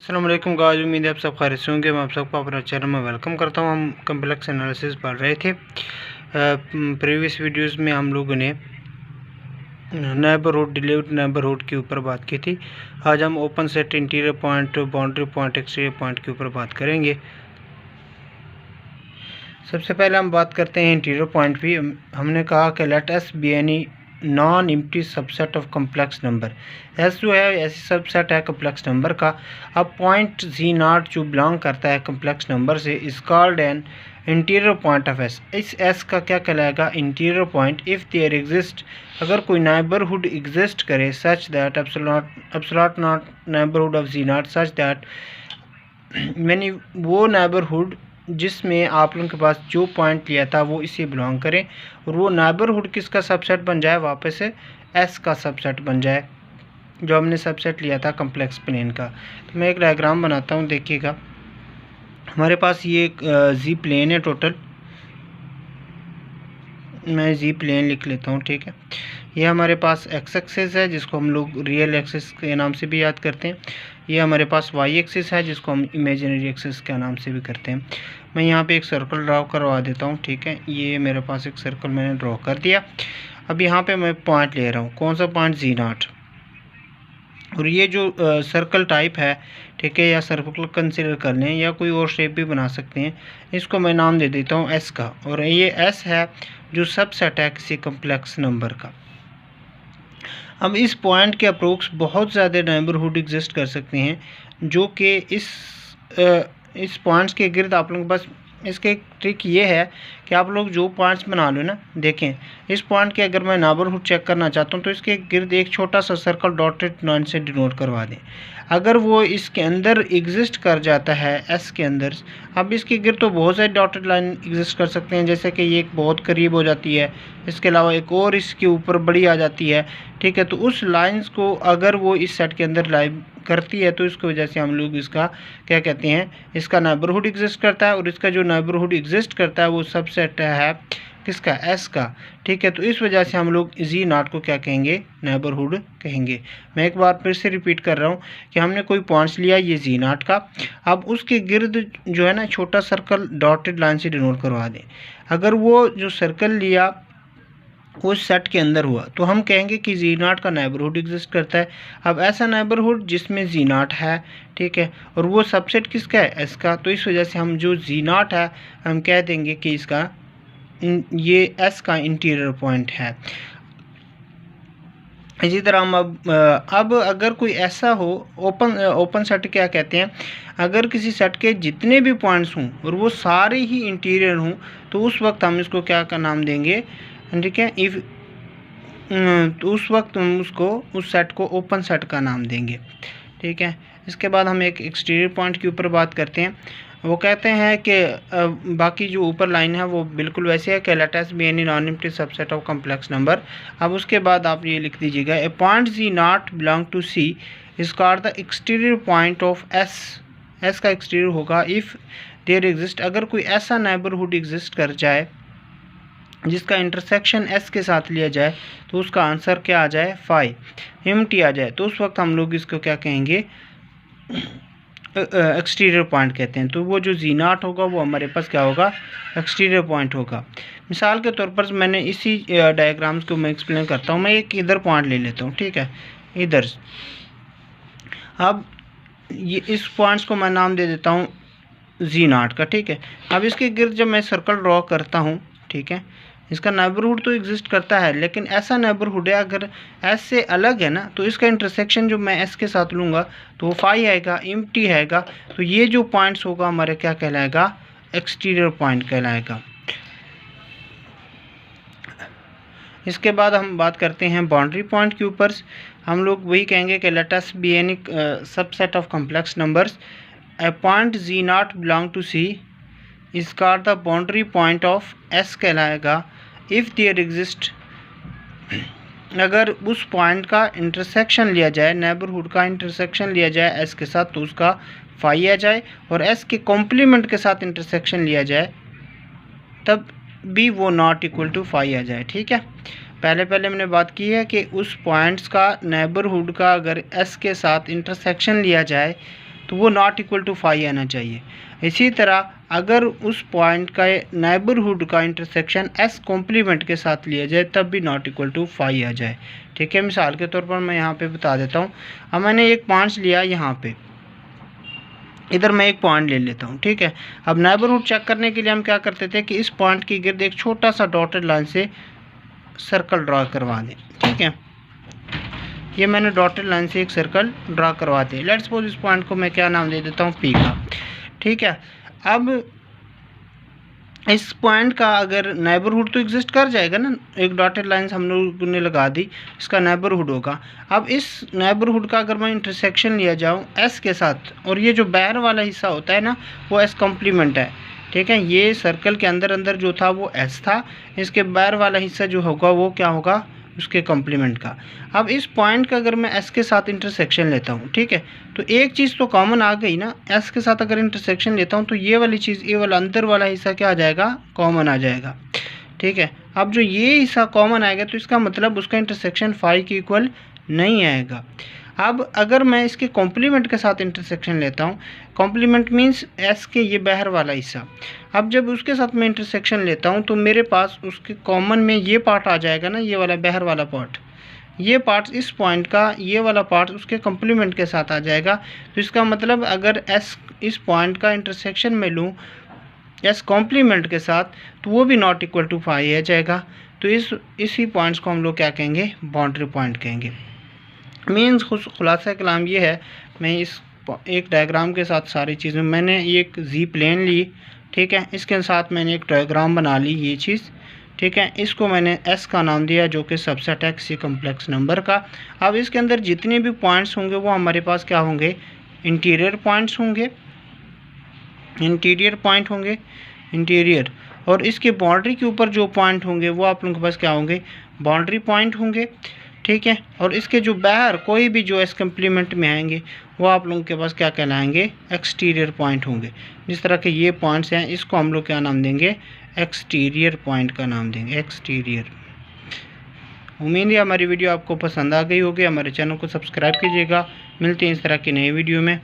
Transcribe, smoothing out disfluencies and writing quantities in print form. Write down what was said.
अस्सलाम वालेकुम गाइस, उम्मीद है आप सब खैरियत से होंगे। मैं आप सबको अपना चैनल में वेलकम करता हूं। हम कम्प्लेक्स एनालिसिस पढ़ रहे थे। प्रीवियस वीडियोस में हम लोगों ने नेबरहुड, डिलीव्ड नेबरहुड के ऊपर बात की थी। आज हम open set, interior point, boundary point, exterior point के ऊपर बात करेंगे। सबसे पहले हम बात करते हैं इंटीरियर पॉइंट भी। हमने कहा कि let S be any non empty subset of complex number. S जो है ऐसी सबसेट है कम्प्लेक्स नंबर का। अब पॉइंट जी नॉट जो बिलोंग करता है कम्प्लेक्स नंबर से is called an interior point of S. इस एस का क्या कहलाएगा? Interior point. If there exist, अगर कोई नेबरहुड एग्जिस्ट करे such that absolute naught neighbourhood of z naught such that, मैंने वो नेबरहुड जिसमें आप लोगों के पास जो पॉइंट लिया था वो इसे बिलोंग करें और वो नेबरहुड किसका सबसेट बन जाए? वापस से एस का सबसेट बन जाए, जो हमने सबसेट लिया था कम्प्लेक्स प्लेन का। तो मैं एक डायग्राम बनाता हूँ, देखिएगा। हमारे पास ये एक जी प्लेन है टोटल। मैं जी प्लेन लिख लेता हूँ, ठीक है। ये हमारे पास एक्स एक्सिस है जिसको हम लोग रियल एक्सिस के नाम से भी याद करते हैं। ये हमारे पास वाई एक्सिस है जिसको हम इमेजिनरी एक्सिस के नाम से भी करते हैं। मैं यहाँ पे एक सर्कल ड्रॉ करवा देता हूँ, ठीक है। ये मेरे पास एक सर्कल मैंने ड्रॉ कर दिया। अब यहाँ पे मैं पॉइंट ले रहा हूँ, कौन सा पॉइंट? Ji not. और ये जो सर्कल टाइप है, ठीक है, या सर्कल कंसिडर कर लें या कोई और शेप भी बना सकते हैं। इसको मैं नाम दे देता हूँ एस का। और ये एस है जो सबसेट है किसी कम्प्लेक्स नंबर का। अब इस पॉइंट के अप्रोक्स बहुत ज़्यादा नेबरहुड एग्जिस्ट कर सकते हैं, जो कि इस पॉइंट्स के गिर्द आप लोगों के पास इसके एक ट्रिक ये है कि आप लोग जो पॉइंट्स बना लो ना, देखें इस पॉइंट के अगर मैं नेबरहुड चेक करना चाहता हूँ तो इसके गिर्द एक छोटा सा सर्कल डॉटेड लाइन से डिनोट करवा दें। अगर वो इसके अंदर एग्जिस्ट कर जाता है एस के अंदर, अब इसके गिर्द तो बहुत सारे डॉटेड लाइन एग्जिस्ट कर सकते हैं, जैसे कि ये एक बहुत करीब हो जाती है, इसके अलावा एक और इसके ऊपर बड़ी आ जाती है, ठीक है। तो उस लाइंस को अगर वो इस सेट के अंदर लाइव करती है तो इसकी वजह से हम लोग इसका क्या कहते हैं, इसका नेबरहुड एग्जिस्ट करता है। और इसका जो नेबरहुड एग्जिस्ट करता है वो सबसेट है किसका? एस का, ठीक है। तो इस वजह से हम लोग जी नॉट को क्या कहेंगे? नेबरहुड कहेंगे। मैं एक बार फिर से रिपीट कर रहा हूँ कि हमने कोई पॉइंट्स लिया ये जी नॉट का। अब उसके गिर्द जो है ना छोटा सर्कल डॉटेड लाइन से डिनोट करवा दें। अगर वो जो सर्कल लिया उस सेट के अंदर हुआ तो हम कहेंगे कि जी नॉट का नेबरहुड एग्जिस्ट करता है। अब ऐसा नेबरहुड जिसमें जी नॉट है, ठीक है, और वो सबसेट किसका है? एस का। तो इस वजह से हम जो जी नॉट है हम कह देंगे कि इसका ये एस का इंटीरियर पॉइंट है। इसी तरह हम अब अगर कोई ऐसा हो, ओपन सेट क्या कहते हैं, अगर किसी सेट के जितने भी पॉइंट्स हों और वो सारे ही इंटीरियर हों तो उस वक्त हम इसको क्या का नाम देंगे? ठीक है, इफ़ तो उस वक्त हम उसको उस सेट को ओपन सेट का नाम देंगे, ठीक है। इसके बाद हम एक एक्सटीरियर पॉइंट के ऊपर बात करते हैं। वो कहते हैं कि बाकी जो ऊपर लाइन है वो बिल्कुल वैसे है कि let S be any non empty subset of complex number. अब उसके बाद आप ये लिख दीजिएगा, a point ji not belong to C is called the exterior point of S. S का एक्सटीरियर होगा इफ़ देयर एग्जिस्ट, अगर कोई ऐसा नेबरहुड एग्जिस्ट कर जाए जिसका इंटरसेक्शन एस के साथ लिया जाए तो उसका आंसर क्या आ जाए? फाई एम्प्टी आ जाए। तो उस वक्त हम लोग इसको क्या कहेंगे? एक्सटीरियर पॉइंट कहते हैं। तो वो जो जी नॉट होगा वो हमारे पास क्या होगा? एक्सटीरियर पॉइंट होगा। मिसाल के तौर पर मैंने इसी डायग्राम्स को मैं एक्सप्लेन करता हूँ। मैं एक इधर पॉइंट ले लेता हूँ, ठीक है, इधर। अब ये इस पॉइंट्स को मैं नाम दे देता हूँ जी नॉट का, ठीक है। अब इसके गिर्द जब मैं सर्कल ड्रॉ करता हूँ, ठीक है, इसका नेबरहुड तो एग्जिस्ट करता है, लेकिन ऐसा नेबरहुड है अगर एस से अलग है ना तो इसका इंटरसेक्शन जो मैं एस के साथ लूँगा तो वो फाई आएगा, एम्प्टी आएगा। तो ये जो पॉइंट्स होगा हमारे क्या कहलाएगा? एक्सटीरियर पॉइंट कहलाएगा। इसके बाद हम बात करते हैं बाउंड्री पॉइंट के ऊपर। हम लोग वही कहेंगे कि let S be any subset of complex numbers, a point ji not belong to C is called the boundary point of S कहलाएगा इफ़ देयर एग्जिस्ट, अगर उस पॉइंट का इंटरसेक्शन लिया जाए, नेबरहुड का इंटरसेक्शन लिया जाए एस के साथ तो उसका फाई आ जाए, और एस के कॉम्प्लीमेंट के साथ इंटरसेक्शन लिया जाए तब भी वो नॉट इक्वल टू फाई आ जाए, ठीक है। पहले हमने बात की है कि उस पॉइंट्स का नेबरहुड का अगर एस के साथ इंटरसेक्शन लिया जाए तो वो नॉट इक्वल टू 5 आना चाहिए। इसी तरह अगर उस पॉइंट का नेबरहुड का इंटरसेक्शन एस कॉम्प्लीमेंट के साथ लिया जाए तब भी नॉट इक्वल टू 5 आ जाए। ठीक है, मिसाल के तौर पर मैं यहाँ पे बता देता हूँ। अब मैंने एक पॉइंट लिया यहाँ पे, इधर मैं एक पॉइंट ले लेता हूँ। ठीक है, अब नेबरहुड चेक करने के लिए हम क्या करते थे कि इस पॉइंट के गिर्द एक छोटा सा डॉटेड लाइन से सर्कल ड्रा करवा दें। ठीक है, ये मैंने डॉटेड लाइन से एक सर्कल ड्रा करवा दिया। लेट्स सपोज इस पॉइंट को मैं क्या नाम दे देता हूँ, पी का। ठीक है, अब इस पॉइंट का अगर नेबरहुड तो एग्जिस्ट कर जाएगा ना, एक डॉटेड लाइन हम लोगों ने लगा दी, इसका नेबरहुड होगा। अब इस नेबरहुड का अगर मैं इंटरसेक्शन लिया जाऊँ एस के साथ, और ये जो बाहर वाला हिस्सा होता है ना वो एस कॉम्प्लीमेंट है। ठीक है, ये सर्कल के अंदर अंदर जो था वो एस था, इसके बाहर वाला हिस्सा जो होगा वो क्या होगा, उसके कॉम्प्लीमेंट का। अब इस पॉइंट का अगर मैं एस के साथ इंटरसेक्शन लेता हूँ, ठीक है, तो एक चीज़ तो कॉमन आ गई ना, एस के साथ अगर इंटरसेक्शन लेता हूँ तो ये वाली चीज़, ये वाला अंदर वाला हिस्सा क्या आ जाएगा, कॉमन आ जाएगा। ठीक है, अब जो ये हिस्सा कॉमन आएगा तो इसका मतलब उसका इंटरसेक्शन 5 के इक्वल नहीं आएगा। अब अगर मैं इसके कॉम्प्लीमेंट के साथ इंटरसेक्शन लेता हूँ, कॉम्प्लीमेंट मीन्स एस के ये बाहर वाला हिस्सा, अब जब उसके साथ मैं इंटरसेक्शन लेता हूँ तो मेरे पास उसके कॉमन में ये पार्ट आ जाएगा ना, ये वाला बाहर वाला पार्ट, ये पार्ट इस पॉइंट का, ये वाला पार्ट उसके कॉम्प्लीमेंट के साथ आ जाएगा। तो इसका मतलब अगर एस इस पॉइंट का इंटरसेक्शन में लूँ एस कॉम्प्लीमेंट के साथ तो वो भी नॉट इक्वल टू 5 आ जाएगा। तो इसी पॉइंट्स को हम लोग क्या कहेंगे, बाउंड्री पॉइंट कहेंगे। मीन्स खुलासा कलाम ये है, मैं इस एक डायग्राम के साथ सारी चीज़ें, मैंने एक जी प्लेन ली, ठीक है, इसके साथ मैंने एक डायग्राम बना ली ये चीज़। ठीक है, इसको मैंने एस का नाम दिया जो कि सबसेट है किसी कम्प्लेक्स नंबर का। अब इसके अंदर जितने भी पॉइंट्स होंगे वो हमारे पास क्या होंगे, इंटीरियर पॉइंट्स होंगे, इंटीरियर पॉइंट होंगे, इंटीरियर, और इसके बाउंड्री के ऊपर जो पॉइंट होंगे वो आप लोगों के पास क्या होंगे, बाउंड्री पॉइंट होंगे। ठीक है, और इसके जो बाहर कोई भी जो एस कम्प्लीमेंट में आएंगे वो आप लोगों के पास क्या कहलाएंगे, एक्सटीरियर पॉइंट होंगे। जिस तरह के ये पॉइंट्स हैं इसको हम लोग क्या नाम देंगे, एक्सटीरियर पॉइंट का नाम देंगे, एक्सटीरियर। उम्मीद है हमारी वीडियो आपको पसंद आ गई होगी। हमारे चैनल को सब्सक्राइब कीजिएगा। मिलते हैं इस तरह की नई वीडियो में।